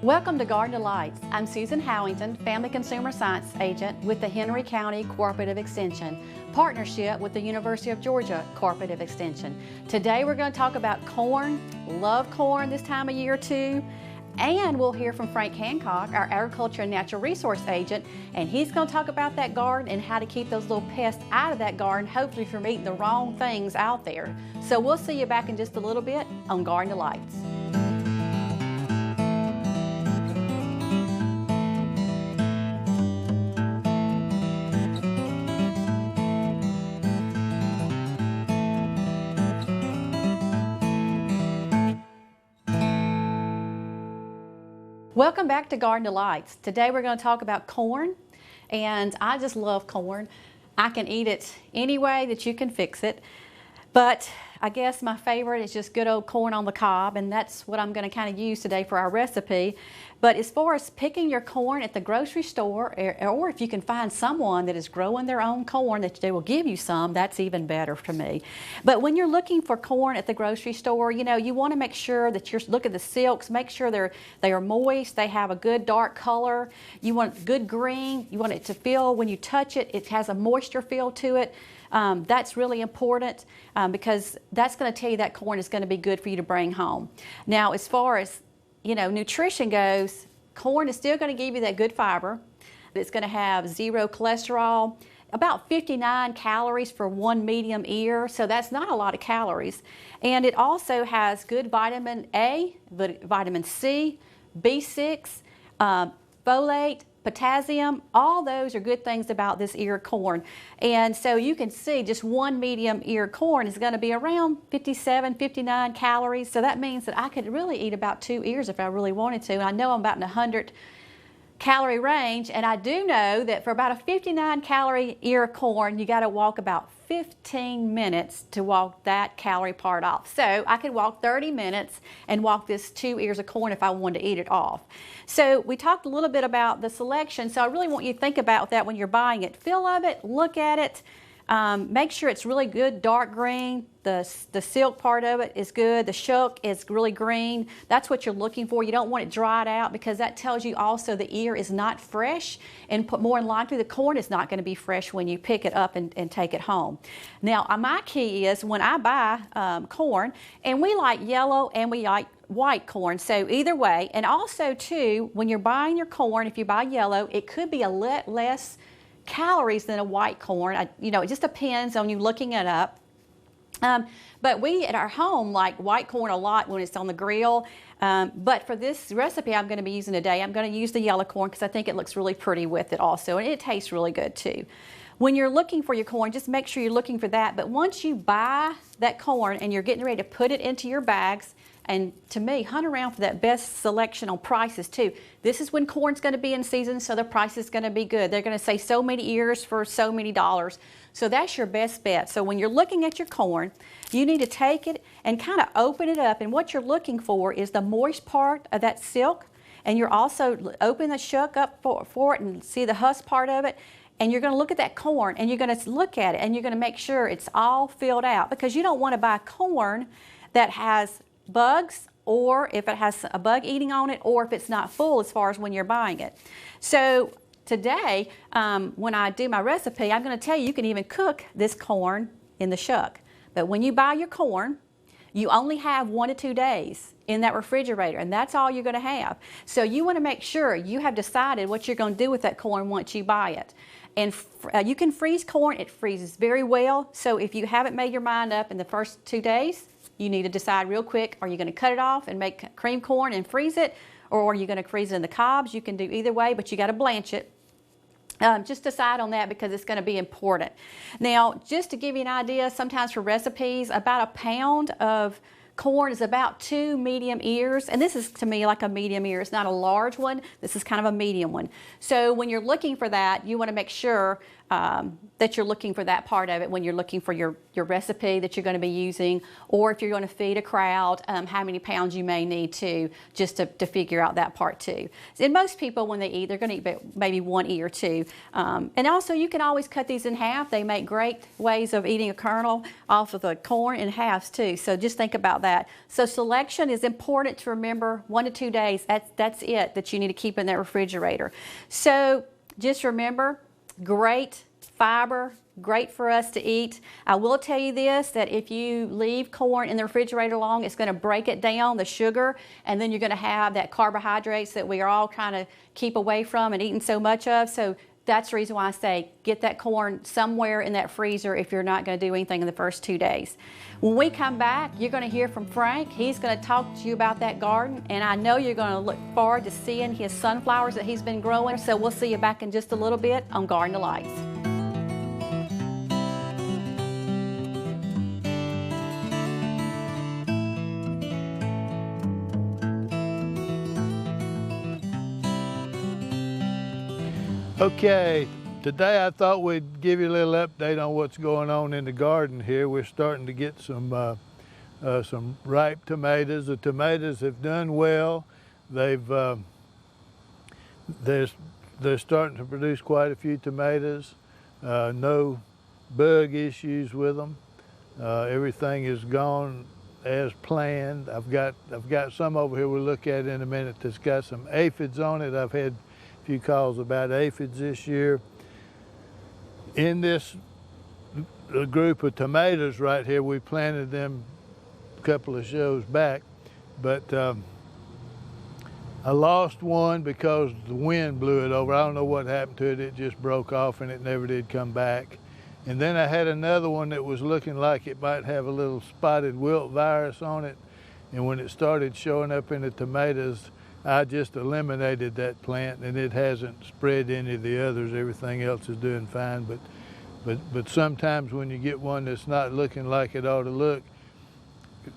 Welcome to Garden Delights. I'm Susan Howington, Family Consumer Science Agent with the Henry County Cooperative Extension, partnership with the University of Georgia Cooperative Extension. Today we're going to talk about corn. Love corn this time of year too. And we'll hear from Frank Hancock, our Agriculture and Natural Resource Agent, and he's going to talk about that garden and how to keep those little pests out of that garden, hopefully from eating the wrong things out there. So we'll see you back in just a little bit on Garden Delights. Welcome back to Garden Delights. Today we're going to talk about corn, and I just love corn. I can eat it any way that you can fix it, but I guess my favorite is just good old corn on the cob, and that's what I'm going to kind of use today for our recipe. But as far as picking your corn at the grocery store, or if you can find someone that is growing their own corn that they will give you some, that's even better for me. But when you're looking for corn at the grocery store, you know, you want to make sure that you're look at the silks, make sure they are moist, they have a good dark color. You want good green. You want it to feel when you touch it, it has a moisture feel to it. That's really important because that's going to tell you that corn is going to be good for you to bring home. Now, as far as nutrition goes, corn is still going to give you that good fiber. It's going to have 0 cholesterol, about 59 calories for one medium ear, so that's not a lot of calories. And it also has good vitamin A, vitamin C, B6, folate, potassium. All those are good things about this ear of corn. And so you can see just one medium ear corn is going to be around 57, 59 calories. So that means that I could really eat about 2 ears if I really wanted to. And I know I'm about in 100 calorie range, and I do know that for about a 59 calorie ear of corn, you got to walk about 15 minutes to walk that calorie part off. So I could walk 30 minutes and walk this 2 ears of corn if I wanted to eat it off. So we talked a little bit about the selection, so I really want you to think about that when you're buying it. Feel of it, look at it, make sure it's really good dark green. The silk part of it is good. The shuck is really green. That's what you're looking for. You don't want it dried out because that tells you also the ear is not fresh, and more than likely the corn is not going to be fresh when you pick it up and take it home. Now, my key is when I buy corn, and we like yellow and we like white corn, so either way. And also too, when you're buying your corn, if you buy yellow, it could be a less calories than a white corn. It just depends on you looking it up. But we at our home like white corn a lot when it's on the grill. But for this recipe I'm going to be using today, I'm going to use the yellow corn because I think it looks really pretty with it also, and it tastes really good too. When you're looking for your corn, just make sure you're looking for that. But once you buy that corn and you're getting ready to put it into your bags, and to me, hunt around for that best selection on prices too. This is when corn's going to be in season, so the price is going to be good. They're going to say so many ears for so many dollars. So that's your best bet. So when you're looking at your corn, you need to take it and kind of open it up. And what you're looking for is the moist part of that silk. And you're also open the shuck up for it and see the husk part of it. And you're going to look at that corn and you're going to look at it and you're going to make sure it's all filled out, because you don't want to buy corn that has bugs, or if it has a bug eating on it, or if it's not full as far as when you're buying it. So today, when I do my recipe, I'm going to tell you you can even cook this corn in the shuck. But when you buy your corn, you only have 1 to 2 days in that refrigerator, and that's all you're going to have. So you want to make sure you have decided what you're going to do with that corn once you buy it. And you can freeze corn. It freezes very well. So if you haven't made your mind up in the first 2 days, you need to decide real quick, are you going to cut it off and make cream corn and freeze it, or are you going to freeze it in the cobs? You can do either way, but you got to blanch it. Just decide on that because it's going to be important. Now, just to give you an idea, sometimes for recipes, about a pound of corn is about 2 medium ears, and this is to me like a medium ear. It's not a large one. This is kind of a medium one. So when you're looking for that, you want to make sure that you're looking for that part of it when you're looking for your recipe that you're going to be using, or if you're going to feed a crowd, how many pounds you may need to, just to figure out that part too. And most people, when they eat, they're going to eat maybe 1 ear or 2. And also you can always cut these in half. They make great ways of eating a kernel off of the corn in halves too. So just think about that. So selection is important to remember. 1 to 2 days, that's it that you need to keep in that refrigerator. So just remember, great fiber, great for us to eat. I will tell you this, that if you leave corn in the refrigerator long, it's going to break it down, the sugar, and then you're going to have that carbohydrates that we are all trying to keep away from and eating so much of. So that's the reason why I say get that corn somewhere in that freezer if you're not going to do anything in the first 2 days. When we come back, you're going to hear from Frank. He's going to talk to you about that garden, and I know you're going to look forward to seeing his sunflowers that he's been growing. So we'll see you back in just a little bit on Garden Delights. Okay, today I thought we'd give you a little update on what's going on in the garden here. We're starting to get some ripe tomatoes. The tomatoes have done well. They're starting to produce quite a few tomatoes. No bug issues with them. Everything is gone as planned. I've got some over here we'll look at in a minute that's got some aphids on it. I've had a few calls about aphids this year. In this group of tomatoes right here, we planted them a couple of shows back, but I lost one because the wind blew it over. I don't know what happened to it. It just broke off and it never did come back. And then I had another one that was looking like it might have a little spotted wilt virus on it. And when it started showing up in the tomatoes, I just eliminated that plant, and it hasn't spread any of the others. Everything else is doing fine, but sometimes when you get one that's not looking like it ought to look,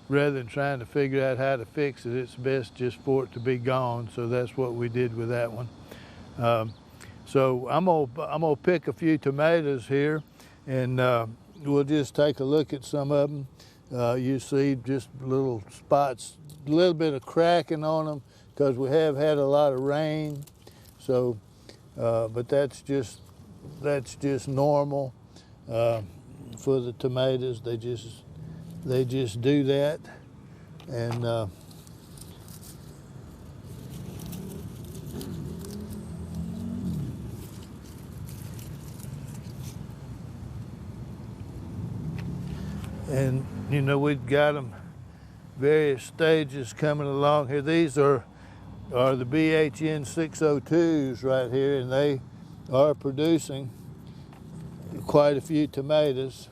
rather than trying to figure out how to fix it, it's best just for it to be gone. So that's what we did with that one. So I'm gonna pick a few tomatoes here, and we'll just take a look at some of them. You see just little spots, a little bit of cracking on them, because we have had a lot of rain. So, but that's just normal for the tomatoes. They just do that, and you know, we've got them various stages coming along here. These are the BHN 602s right here, and they are producing quite a few tomatoes.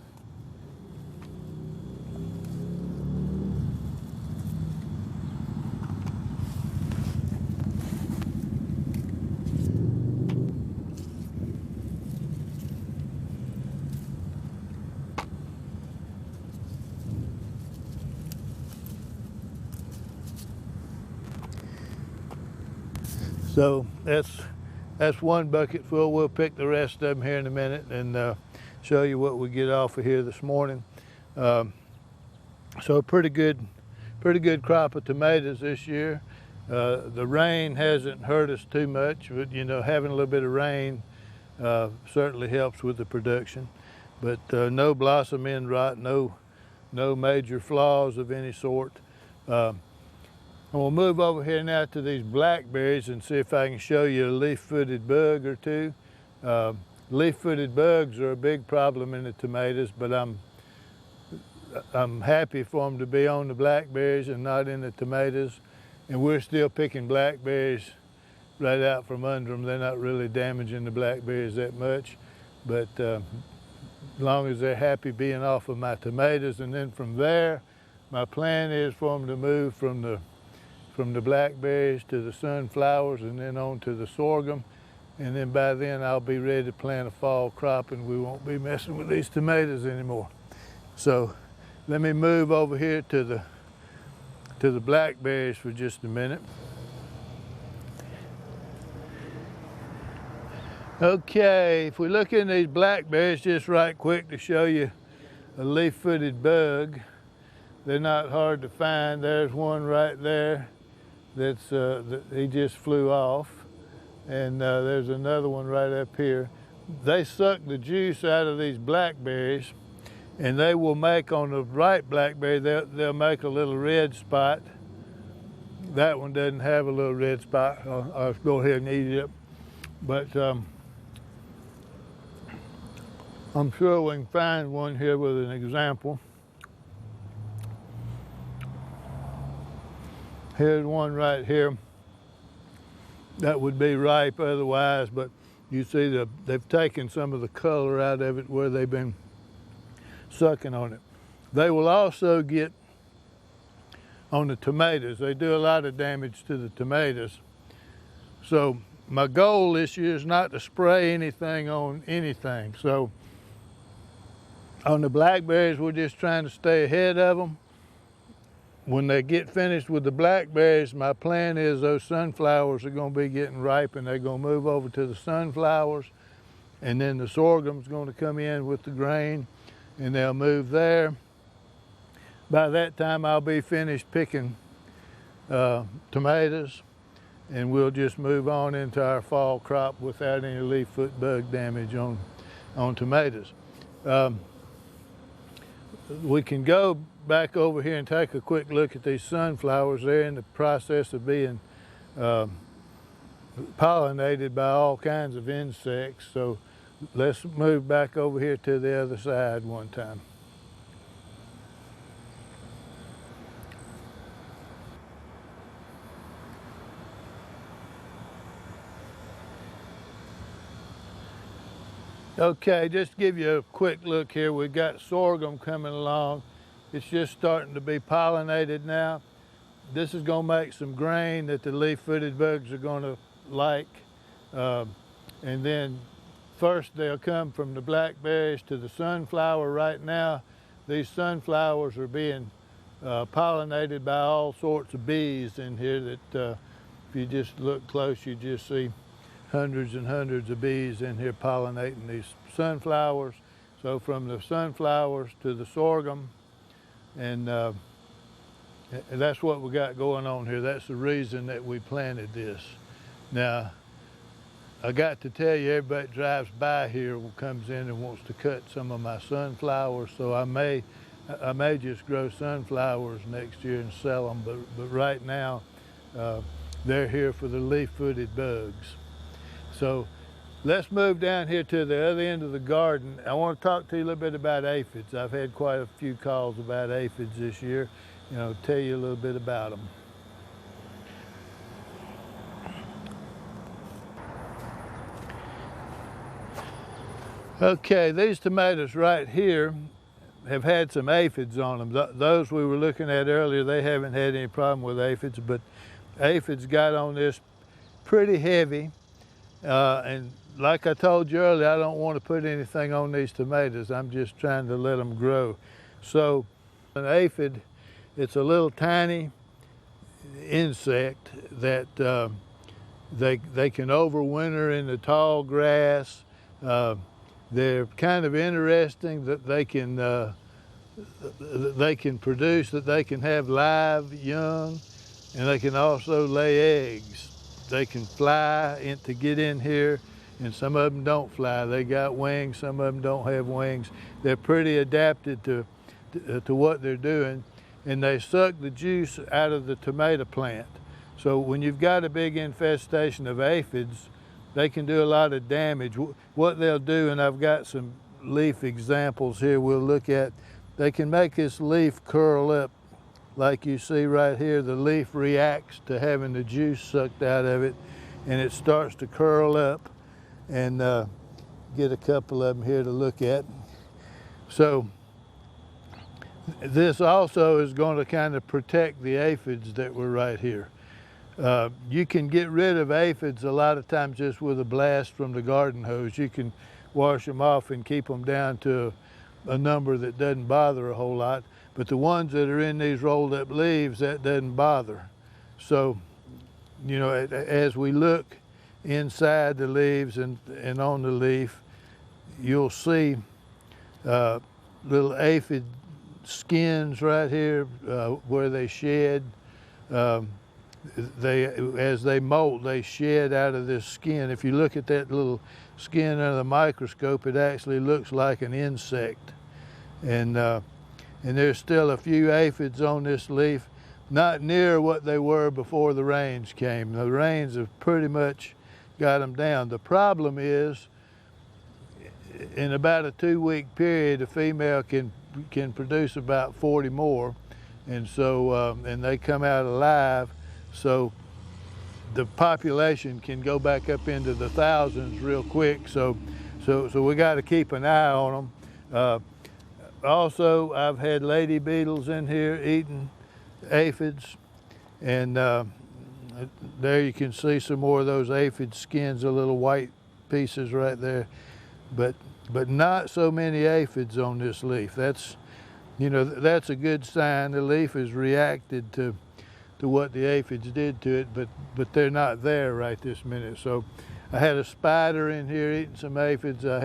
So that's one bucket full. We'll pick the rest of them here in a minute and show you what we get off of here this morning. So pretty good crop of tomatoes this year. The rain hasn't hurt us too much, but you know, having a little bit of rain certainly helps with the production. But no blossom end rot, no major flaws of any sort. And we'll move over here now to these blackberries and see if I can show you a leaf-footed bug or two. Leaf-footed bugs are a big problem in the tomatoes, but I'm happy for them to be on the blackberries and not in the tomatoes. And we're still picking blackberries right out from under them. They're not really damaging the blackberries that much, but as long as they're happy being off of my tomatoes. And then from there, my plan is for them to move from the blackberries to the sunflowers and then on to the sorghum. And then by then I'll be ready to plant a fall crop and we won't be messing with these tomatoes anymore. So let me move over here to the blackberries for just a minute. Okay, if we look in these blackberries just right quick to show you a leaf-footed bug. They're not hard to find. There's one right there that's he just flew off, and there's another one right up here. They suck the juice out of these blackberries, and they will make on the right blackberry, they'll make a little red spot. That one doesn't have a little red spot. I'll go ahead and eat it. But I'm sure we can find one here with an example. Here's one right here. That would be ripe otherwise, but you see they've taken some of the color out of it where they've been sucking on it. They will also get on the tomatoes. They do a lot of damage to the tomatoes. So my goal this year is not to spray anything on anything. So on the blackberries, we're just trying to stay ahead of them. When they get finished with the blackberries, my plan is those sunflowers are going to be getting ripe, and they're going to move over to the sunflowers, and then the sorghum's going to come in with the grain, and they'll move there. By that time, I'll be finished picking tomatoes, and we'll just move on into our fall crop without any leaf foot bug damage on tomatoes. We can go back over here and take a quick look at these sunflowers. They're in the process of being pollinated by all kinds of insects. So let's move back over here to the other side one time. Okay, just to give you a quick look here, we've got sorghum coming along. It's just starting to be pollinated now. This is going to make some grain that the leaf-footed bugs are going to like. And then first they'll come from the blackberries to the sunflower. Right now, these sunflowers are being pollinated by all sorts of bees in here that if you just look close, you just see hundreds and hundreds of bees in here pollinating these sunflowers. So from the sunflowers to the sorghum, and that's what we got going on here. That's the reason that we planted this. Now, I got to tell you, everybody that drives by here comes in and wants to cut some of my sunflowers, so I may just grow sunflowers next year and sell them, but right now, they're here for the leaf-footed bugs. So let's move down here to the other end of the garden. I want to talk to you a little bit about aphids. I've had quite a few calls about aphids this year. Tell you a little bit about them. Okay, these tomatoes right here have had some aphids on them. Those we were looking at earlier, they haven't had any problem with aphids, but aphids got on this pretty heavy. And like I told you earlier, I don't want to put anything on these tomatoes. I'm just trying to let them grow. So an aphid, it's a little tiny insect that they can overwinter in the tall grass. They're kind of interesting that they can produce, that they can have live young, and they can also lay eggs. They can fly to get in here, and some of them don't fly. They got wings, some of them don't have wings. They're pretty adapted to what they're doing, and they suck the juice out of the tomato plant. So when you've got a big infestation of aphids, they can do a lot of damage. What they'll do, and I've got some leaf examples here we'll look at, they can make this leaf curl up. Like you see right here, the leaf reacts to having the juice sucked out of it, and it starts to curl up. And get a couple of them here to look at. So this also is going to kind of protect the aphids that were right here. You can get rid of aphids a lot of times just with a blast from the garden hose. You can wash them off and keep them down to a number that doesn't bother a whole lot. But the ones that are in these rolled up leaves, that doesn't bother. So, as we look inside the leaves and on the leaf, you'll see little aphid skins right here where they shed. As they molt, they shed out of this skin. If you look at that little skin under the microscope, it actually looks like an insect. and there's still a few aphids on this leaf, not near what they were before the rains came. The rains have pretty much got them down. The problem is, in about a 2-week period, a female can produce about 40 more, and so and they come out alive, so the population can go back up into the thousands real quick. So we got to keep an eye on them. Also, I've had lady beetles in here eating aphids, and there you can see some more of those aphid skins, the little white pieces right there, but not so many aphids on this leaf. That's, you know, that's a good sign. The leaf has reacted to what the aphids did to it, but they're not there right this minute. So I had a spider in here eating some aphids. I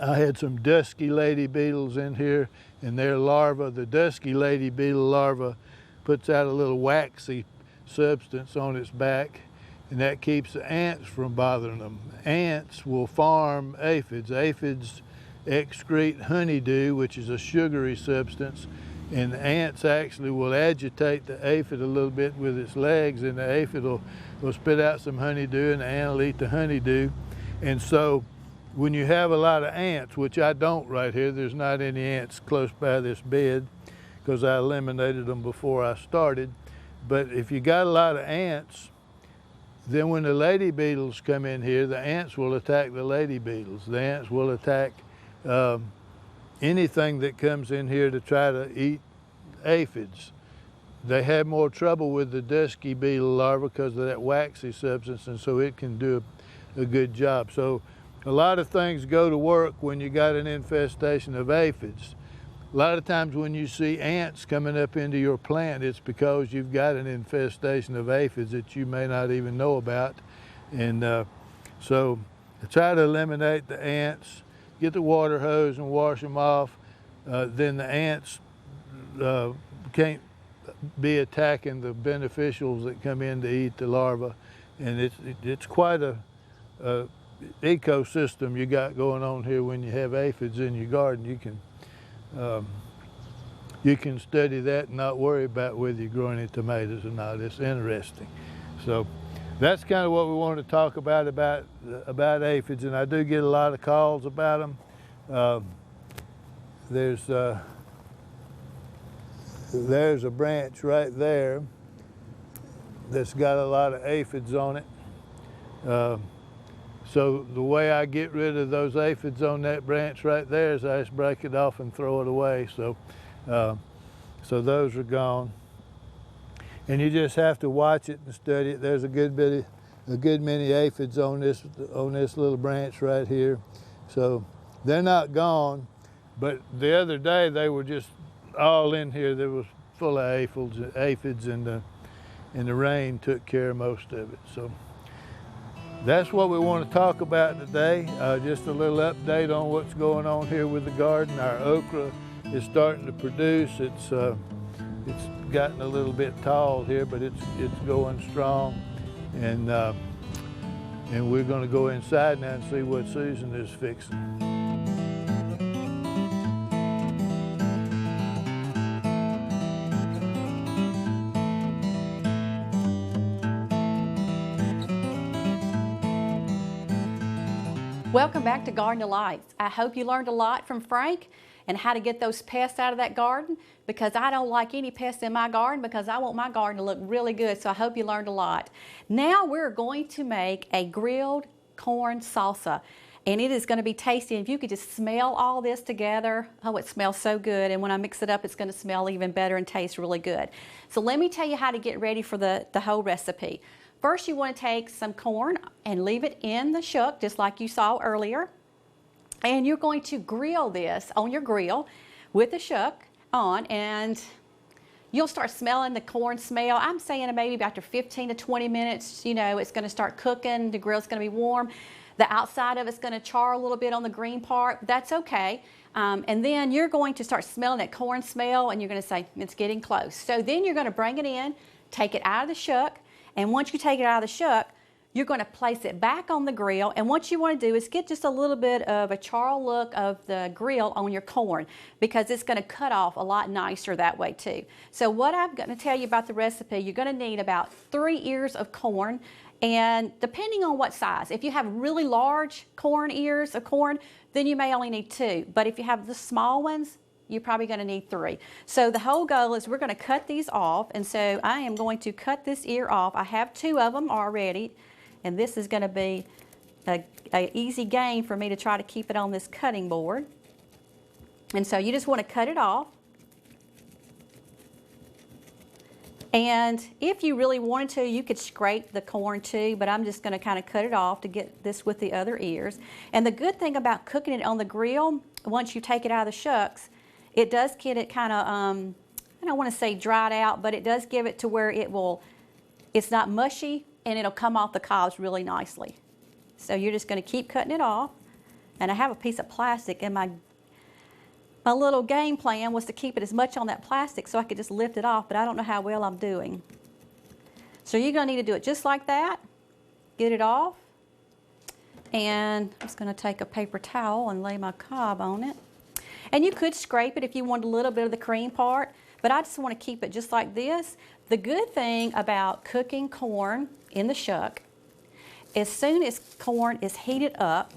had some dusky lady beetles in here, and their larva, the dusky lady beetle larva, puts out a little waxy substance on its back, and that keeps the ants from bothering them. Ants will farm aphids. Aphids excrete honeydew, which is a sugary substance, and the ants actually will agitate the aphid a little bit with its legs, and the aphid will spit out some honeydew, and the ant will eat the honeydew. And so when you have a lot of ants, which I don't right here, there's not any ants close by this bed because I eliminated them before I started, but if you got a lot of ants, then when the lady beetles come in here, the ants will attack the lady beetles. The ants will attack anything that comes in here to try to eat aphids. They have more trouble with the dusky beetle larva because of that waxy substance, and so it can do a good job. So a lot of things go to work when you got an infestation of aphids. A lot of times when you see ants coming up into your plant, it's because you've got an infestation of aphids that you may not even know about. And so try to eliminate the ants. Get the water hose and wash them off. Then the ants can't be attacking the beneficials that come in to eat the larva. And it's quite a ecosystem you got going on here when you have aphids in your garden. You can study that and not worry about whether you're growing any tomatoes or not. It's interesting. So that's kind of what we want to talk about aphids, and I do get a lot of calls about them. There's a branch right there that's got a lot of aphids on it. So the way I get rid of those aphids on that branch right there is I just break it off and throw it away. So those are gone. And you just have to watch it and study it. There's a good many aphids on this little branch right here. So they're not gone, but the other day they were just all in here. There was full of aphids, and the rain took care of most of it. So that's what we want to talk about today. Just a little update on what's going on here with the garden. Our okra is starting to produce. It's gotten a little bit tall here, but it's going strong. And we're going to go inside now and see what Susan is fixing. Welcome back to Garden Delights. I hope you learned a lot from Frank and how to get those pests out of that garden, because I don't like any pests in my garden because I want my garden to look really good. So I hope you learned a lot. Now we're going to make a grilled corn salsa, and it is going to be tasty. If you could just smell all this together, oh, it smells so good. And when I mix it up, it's going to smell even better and taste really good. So let me tell you how to get ready for the whole recipe. First, you want to take some corn and leave it in the shuck, just like you saw earlier. And you're going to grill this on your grill with the shuck on, and you'll start smelling the corn smell. I'm saying maybe after 15 to 20 minutes, you know, it's going to start cooking. The grill's going to be warm. The outside of it's going to char a little bit on the green part. That's okay. And then you're going to start smelling that corn smell, and you're going to say, it's getting close. So then you're going to bring it in, take it out of the shuck. And once you take it out of the shuck, you're going to place it back on the grill, and what you want to do is get just a little bit of a charred look of the grill on your corn, because it's going to cut off a lot nicer that way too. So what I'm going to tell you about the recipe, you're going to need about 3 ears of corn, and depending on what size, if you have really large ears of corn, then you may only need 2, but if you have the small ones, you're probably going to need 3. So the whole goal is we're going to cut these off, and so I am going to cut this ear off. I have 2 of them already, and this is going to be an easy game for me to try to keep it on this cutting board. And so you just want to cut it off. And if you really wanted to, you could scrape the corn too, but I'm just going to kind of cut it off to get this with the other ears. And the good thing about cooking it on the grill, once you take it out of the shucks, it does get it kind of, I don't want to say dried out, but it does give it to where it's not mushy, and it'll come off the cobs really nicely. So you're just going to keep cutting it off. And I have a piece of plastic, and my little game plan was to keep it as much on that plastic so I could just lift it off, but I don't know how well I'm doing. So you're going to need to do it just like that. Get it off. And I'm just going to take a paper towel and lay my cob on it. And you could scrape it if you want a little bit of the cream part, but I just want to keep it just like this. The good thing about cooking corn in the shuck, as soon as corn is heated up,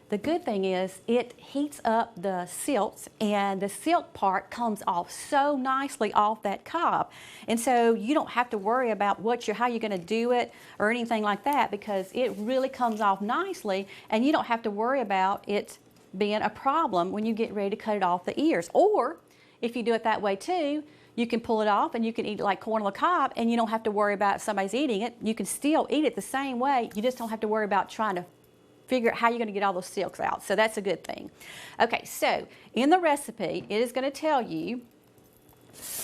the good thing is it heats up the silks, and the silk part comes off so nicely off that cob. And so you don't have to worry about how you're going to do it or anything like that, because it really comes off nicely, and you don't have to worry about it being a problem when you get ready to cut it off the ears. Or if you do it that way too, you can pull it off and you can eat it like corn on the cob, and you don't have to worry about if somebody's eating it. You can still eat it the same way. You just don't have to worry about trying to figure out how you're going to get all those silks out. So that's a good thing. Okay, so in the recipe, it is going to tell you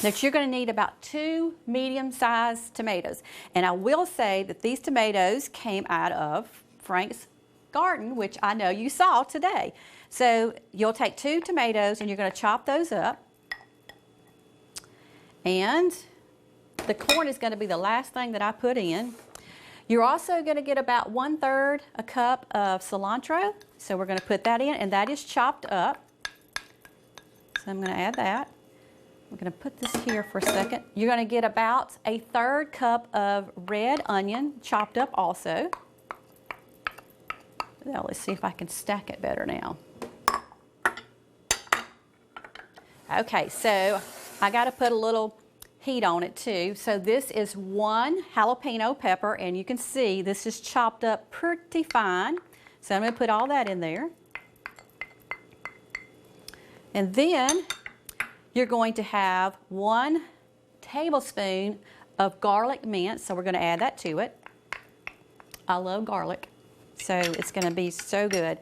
that you're going to need about 2 medium-sized tomatoes. And I will say that these tomatoes came out of Frank's garden, which I know you saw today. So you'll take 2 tomatoes and you're going to chop those up. And the corn is going to be the last thing that I put in. You're also going to get about 1/3 a cup of cilantro. So we're going to put that in, and that is chopped up. So I'm going to add that. We're going to put this here for a second. You're going to get about 1/3 cup of red onion, chopped up also. Now let's see if I can stack it better now. Okay, so I got to put a little heat on it too. So this is 1 jalapeno pepper, and you can see this is chopped up pretty fine. So I'm going to put all that in there. And then you're going to have 1 tablespoon of garlic mince. So we're going to add that to it. I love garlic, so it's going to be so good.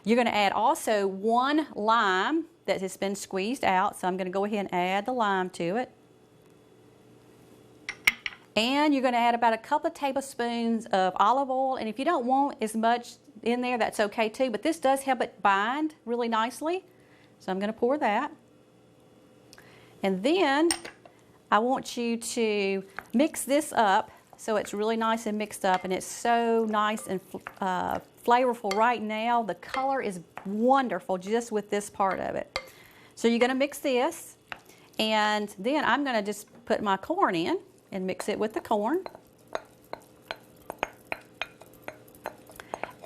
You're going to add also 1 lime that has been squeezed out. So I'm going to go ahead and add the lime to it. And you're going to add about a couple of tablespoons of olive oil. And if you don't want as much in there, that's okay too. But this does help it bind really nicely. So I'm going to pour that. And then I want you to mix this up so it's really nice and mixed up. And it's so nice and flavorful right now. The color is wonderful just with this part of it. So you're going to mix this. And then I'm going to just put my corn in and mix it with the corn.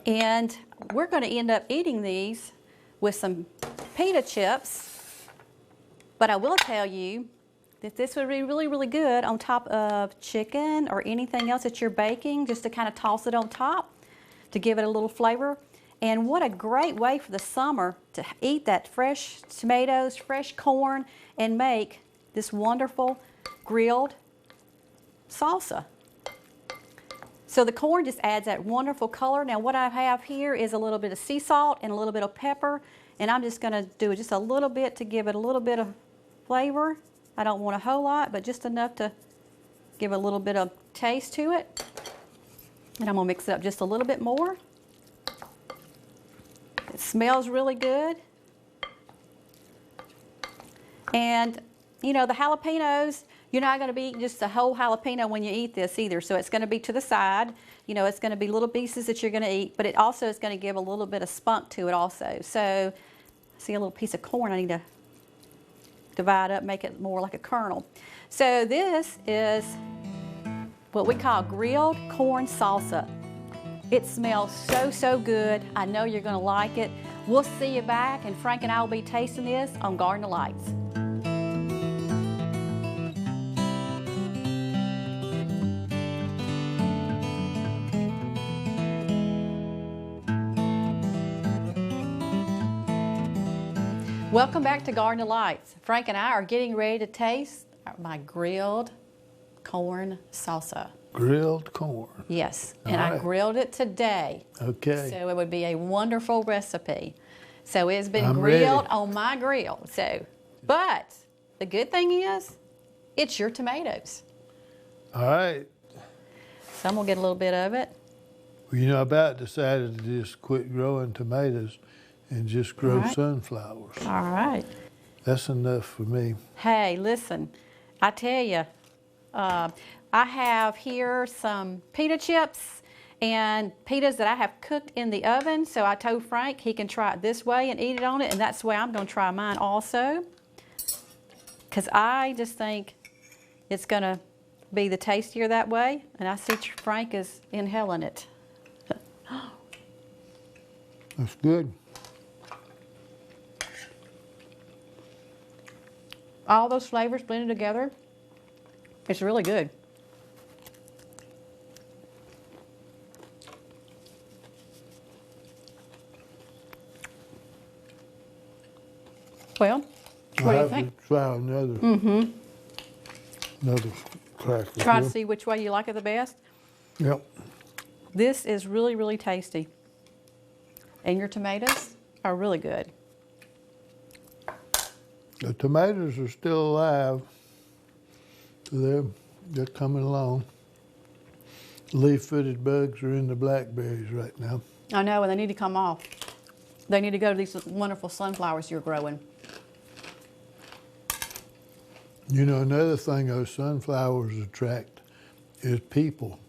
And we're going to end up eating these with some pita chips. But I will tell you that this would be really, really good on top of chicken or anything else that you're baking, just to kind of toss it on top to give it a little flavor. And what a great way for the summer to eat that fresh tomatoes, fresh corn, and make this wonderful grilled salsa. So the corn just adds that wonderful color. Now what I have here is a little bit of sea salt and a little bit of pepper, and I'm just going to do just a little bit to give it a little bit of flavor. I don't want a whole lot, but just enough to give a little bit of taste to it. And I'm going to mix it up just a little bit more. It smells really good. And you know, the jalapenos, you're not going to be eating just a whole jalapeno when you eat this either. So it's going to be to the side. You know, it's going to be little pieces that you're going to eat, but it also is going to give a little bit of spunk to it also. So, see a little piece of corn, I need to divide up, make it more like a kernel. So this is what we call grilled corn salsa. It smells so, so good. I know you're going to like it. We'll see you back, and Frank and I will be tasting this on Garden of Lights. Welcome back to Garden of Lights. Frank and I are getting ready to taste my grilled corn salsa. Grilled corn. Yes, and All right. I grilled it today. Okay. So it would be a wonderful recipe. So it's been I'm grilled ready. on my grill. So, but the good thing is, it's your tomatoes. All right. So I'm gonna get a little bit of it. Well, you know, I about decided to just quit growing tomatoes and just grow All right. sunflowers. All right. That's enough for me. Hey, listen, I tell you, I have here some pita chips and pitas that I have cooked in the oven. So I told Frank he can try it this way and eat it on it, and that's the way I'm going to try mine also. Because I just think it's going to be the tastier that way, and I see Frank is inhaling it. That's good. All those flavors blended together. It's really good. Well, what do you I'll think? have to try another, another cracker. Try to here. see which way you like it the best. Yep. This is really, really tasty. And your tomatoes are really good. The tomatoes are still alive. So they're coming along. Leaf-footed bugs are in the blackberries right now. I know, and they need to come off. They need to go to these wonderful sunflowers you're growing. You know, another thing those sunflowers attract is people.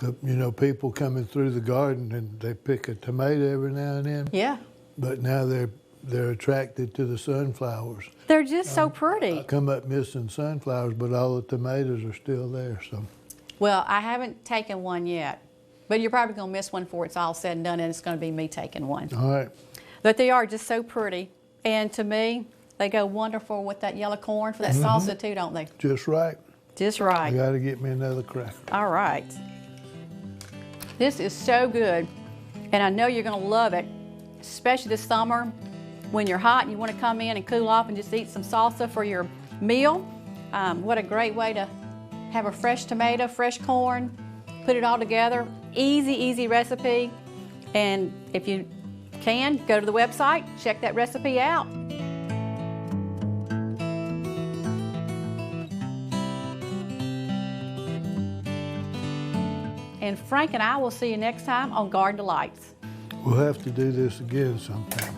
You know, people coming through the garden and they pick a tomato every now and then. Yeah. But now they're attracted to the sunflowers. They're just so pretty. I come up missing sunflowers, but all the tomatoes are still there. So Well, I haven't taken one yet, but you're probably going to miss one before it's all said and done, and it's going to be me taking one. all right. But they are just so pretty, and to me, they go wonderful with that yellow corn for that salsa too, don't they? Just right. Just I right. got to get me another cracker. All right. This is so good, and I know you're going to love it, especially this summer when you're hot and you want to come in and cool off and just eat some salsa for your meal. What a great way to have a fresh tomato, fresh corn, put it all together. Easy, easy recipe. And if you can, go to the website, check that recipe out. And Frank and I will see you next time on Garden of Lights. We'll have to do this again sometime.